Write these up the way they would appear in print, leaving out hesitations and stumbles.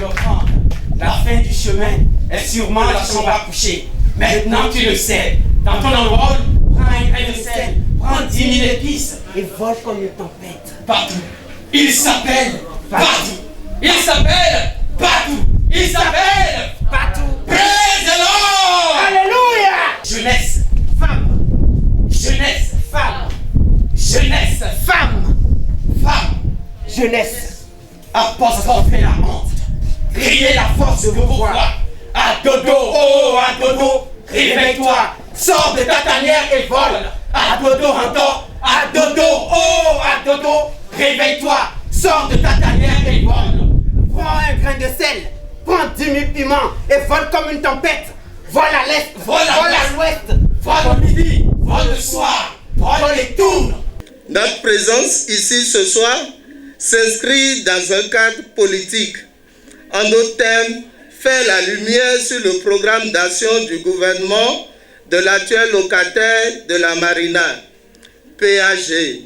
l'offrande. La fin du chemin est sûrement la chambre à coucher. Maintenant tu le sais. Dans ton envol, prends un grain de sel, prends 10 000 épices et vole comme une tempête. Partout. Il s'appelle partout. Il s'appelle partout. Il s'appelle partout. Praise the Lord. Alléluia. Jeunesse, femme. Jeunesse, femme. Jeunesse, femme. Femme. Jeunesse. Apostropher la honte. Crier la force de vos voix. À dodo, oh, à dodo, réveille-toi. Sors de ta tanière et vole. À dodo, entends. À dodo, oh, à dodo, réveille-toi. Sors de ta tanière et vole. Prends un grain de sel. Prends 10 000 piments et vole comme une tempête. Vole à l'est, vole à l'ouest, vole au midi, vole le soir, vole les tours. Notre présence ici ce soir s'inscrit dans un cadre politique. En d'autres termes, faire la lumière sur le programme d'action du gouvernement de l'actuel locataire de la Marina, PAG.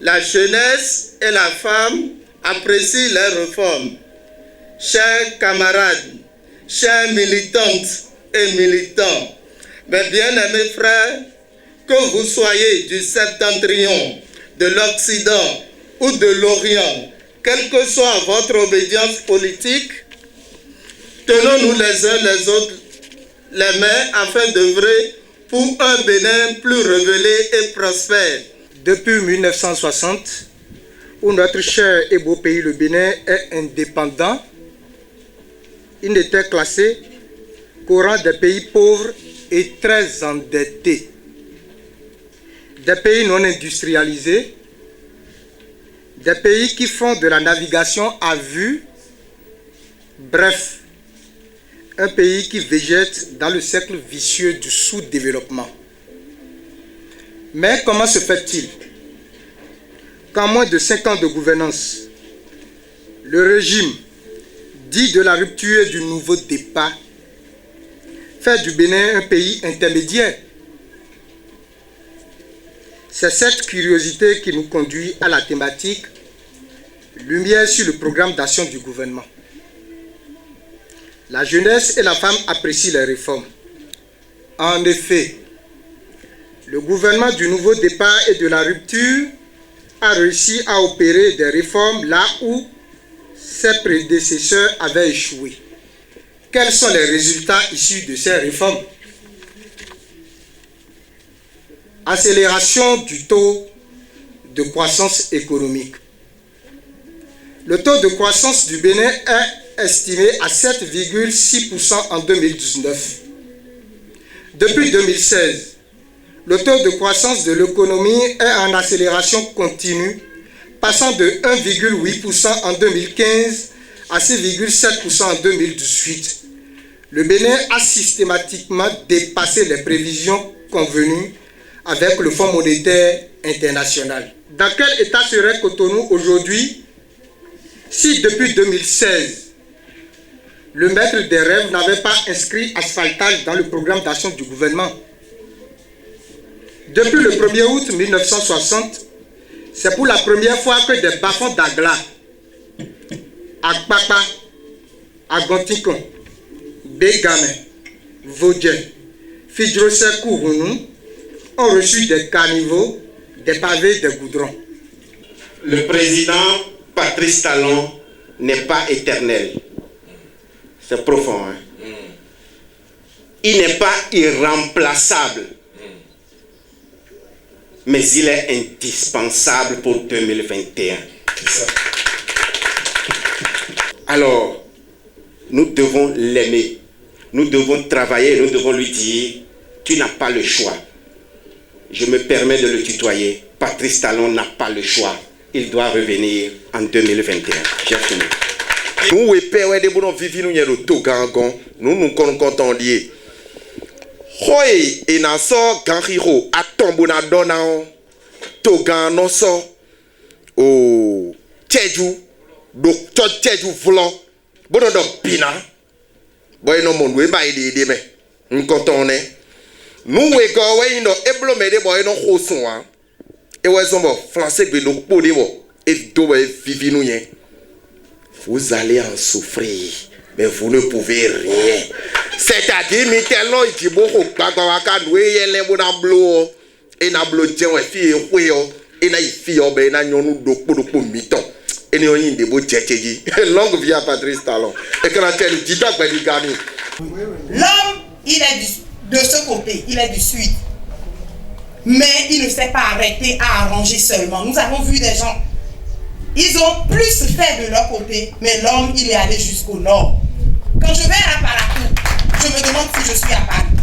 La jeunesse et la femme apprécient les réformes. Chers camarades, chers militantes et militants, mes bien-aimés frères, que vous soyez du septentrion, de l'Occident ou de l'Orient, quelle que soit votre obédience politique, tenons-nous les uns les autres les mains afin d'œuvrer pour un Bénin plus révélé et prospère. Depuis 1960, où notre cher et beau pays, le Bénin, est indépendant, il n'était classé qu'au rang des pays pauvres et très endettés, des pays non industrialisés, des pays qui font de la navigation à vue, bref, un pays qui végète dans le cercle vicieux du sous-développement. Mais comment se fait-il qu'en moins de 5 ans de gouvernance, le régime dit de la rupture et du nouveau départ fait du Bénin un pays intermédiaire? C'est cette curiosité qui nous conduit à la thématique Lumière sur le programme d'action du gouvernement. La jeunesse et la femme apprécient les réformes. En effet, le gouvernement du nouveau départ et de la rupture a réussi à opérer des réformes là où ses prédécesseurs avaient échoué. Quels sont les résultats issus de ces réformes? Accélération du taux de croissance économique. Le taux de croissance du Bénin est estimé à 7,6% en 2019. Depuis 2016, le taux de croissance de l'économie est en accélération continue, passant de 1,8% en 2015 à 6,7% en 2018. Le Bénin a systématiquement dépassé les prévisions convenues avec le Fonds monétaire international. Dans quel état serait Cotonou aujourd'hui si depuis 2016, le maître des rêves n'avait pas inscrit asphaltage dans le programme d'action du gouvernement? Depuis le 1er août 1960, c'est pour la première fois que des bas-fonds d'Agla, Akpapa, Agontikon, Begame, Vodje, Fidrosekou, ont reçu des caniveaux, des pavés, des goudrons. Le président Patrice Talon n'est pas éternel. C'est profond. Hein? Il n'est pas irremplaçable. Mais il est indispensable pour 2021. Alors, nous devons l'aimer. Nous devons travailler, nous devons lui dire, tu n'as pas le choix. Je me permets de le tutoyer. Patrice Talon n'a pas le choix. Il doit revenir en 2021. J'ai fini. Nous, nous comptons lié. Hoi, et na so ganhiro, atombona donao, togan no so, o, teju, do teju vlon, bono do pina, boy no mon we ba ide me, nkontone, nous we go we no eblo me de boy no hosun wa, e we sombo français be no poli bo, e do we vivi nou yen. vous allez en souffrir, mais vous ne pouvez rien. C'est-à-dire, maintenant, il dit, bon, longue vie à Patrice Talon. L'homme, il est de ce côté, il est du sud. Mais il ne s'est pas arrêté à arranger seulement. Nous avons vu des gens, ils ont plus fait de leur côté, mais l'homme, il est allé jusqu'au nord. Quand je vais à Parakou, je me demande si je suis à Paris.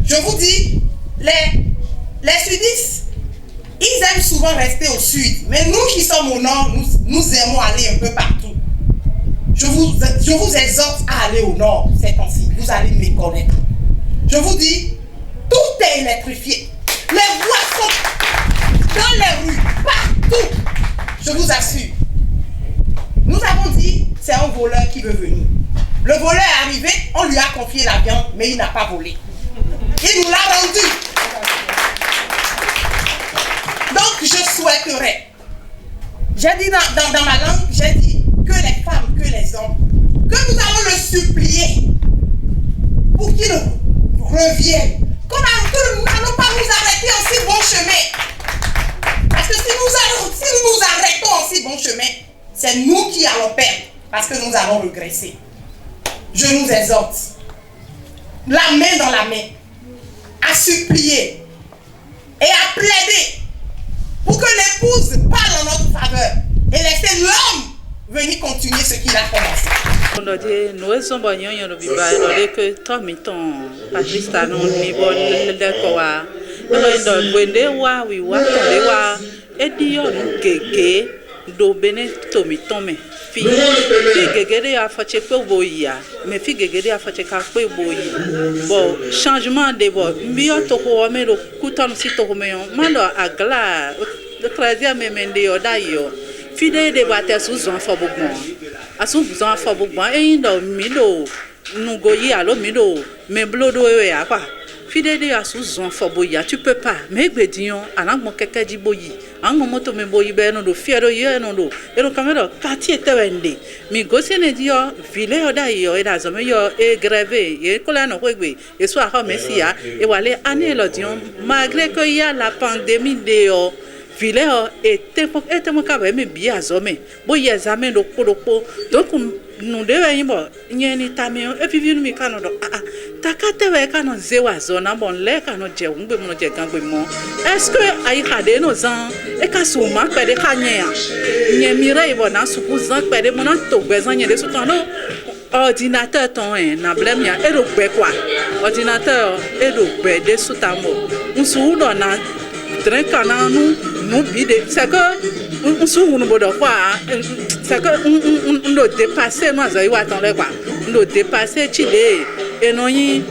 Je vous dis, les sudistes, ils aiment souvent rester au sud. Mais nous qui sommes au nord, nous aimons aller un peu partout. Je vous exhorte à aller au nord ces temps-ci. Vous allez me connaître. Je vous dis, tout est électrifié. Les voies sont dans les rues, partout. Je vous assure. Nous avons dit, c'est un voleur qui veut venir. Le voleur est arrivé, on lui a confié la viande, mais il n'a pas volé. Il nous l'a rendu. Donc je souhaiterais, j'ai dit dans ma langue, j'ai dit que les femmes, que les hommes, que nous allons le supplier pour qu'il revienne. Que nous n'allons pas nous arrêter en si bon chemin. Parce que si nous nous arrêtons en si bon chemin, c'est nous qui allons perdre, parce que nous allons regresser. Je nous exhorte, la main dans la main, à supplier et à plaider pour que l'épouse parle en notre faveur et laisser l'homme venir continuer ce qu'il a commencé. Nous sommes que Tommy Patrice Talon, do bene tomi tome fi gegede a fache pe boya me fi gegede a fache ka pe boyi bon changement de bo mbio to ko me do kutam si to me mando agla le trazia me mende yo da yo fi de bater sous un fo bogbon asu buzon fo bogbon e ndo mi do nugo yi alo mi do me blodo e ya kwa fidèle à sous-zon foboya tu peux pas mais gbedion ala mo keke di boyi an mo moto me boyi be no do fiero ye no do e ro kamera quartier tewende mi gosi ne dio ville oda yo e da zo me yo e greve e kola no kwegbe e so ha mesia e wale ane lo dion malgré que il y a la pandémie de yo ville était mo ka be me bi azome boyi examen do kodoko donc nous devons y tamio et puis nous mi kano do takate we kano zewa zona bon le kano je ngbe mo je gangbe mo est-ce que ayi khade no zan e ka so ma pe de kanya nye mire e bona su ku zan pe de mo na to gbe zan nye de so tan no ordinateur ton na blème ya e do gbe kwa ordinateur e do gbe de so tamo nsu do na train kana nous bide c'est que on sou nous bodo quoi c'est que on doit dépasser nous za iwa tan le quoi on doit dépasser chile et non y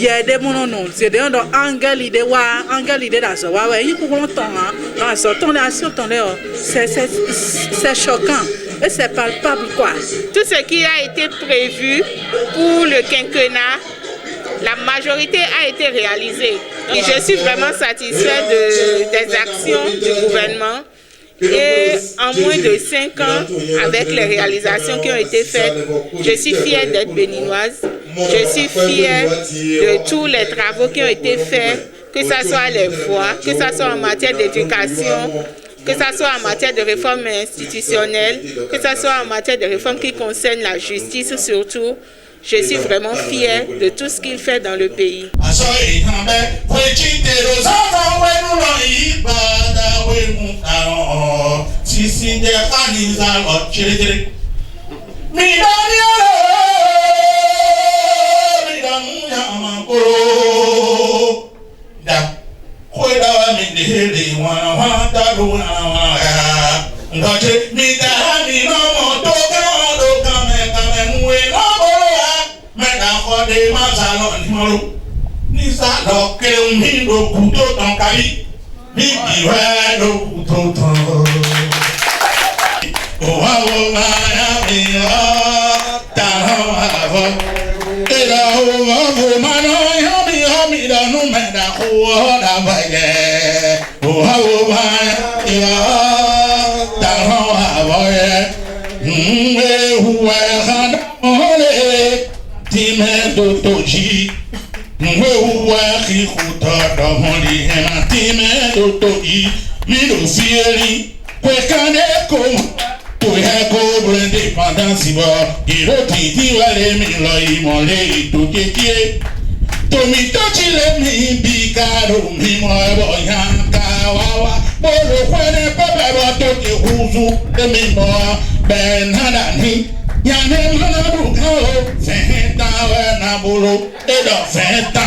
a des monos non c'est des dans angali de la zo wa yi pour longtemps dans ce temps là sur ton là c'est choquant et c'est palpable quoi. Tout ce qui a été prévu pour le quinquennat, la majorité a été réalisée. Et je suis vraiment satisfaite des actions du gouvernement. Et en moins de 5 ans, avec les réalisations qui ont été faites, je suis fière d'être béninoise. Je suis fière de tous les travaux qui ont été faits, que ce soit les voies, que ce soit en matière d'éducation, que ce soit en matière de réforme institutionnelle, que ce soit en matière de réforme qui concerne la justice surtout. Je suis vraiment fière de tout ce qu'il fait dans le pays. Oh, time dotoji. Mwe uwaki kutoka moli hema time dotoji. Mido fieri kwekane koma. Pour l'indépendance, il a dit Tomi tochi le mi bikaro mi moebo yanka wawa bolo kwene pepe boto ki huzu le mi moa ben hadani yane mana bukao fenta we na bolo edo fenta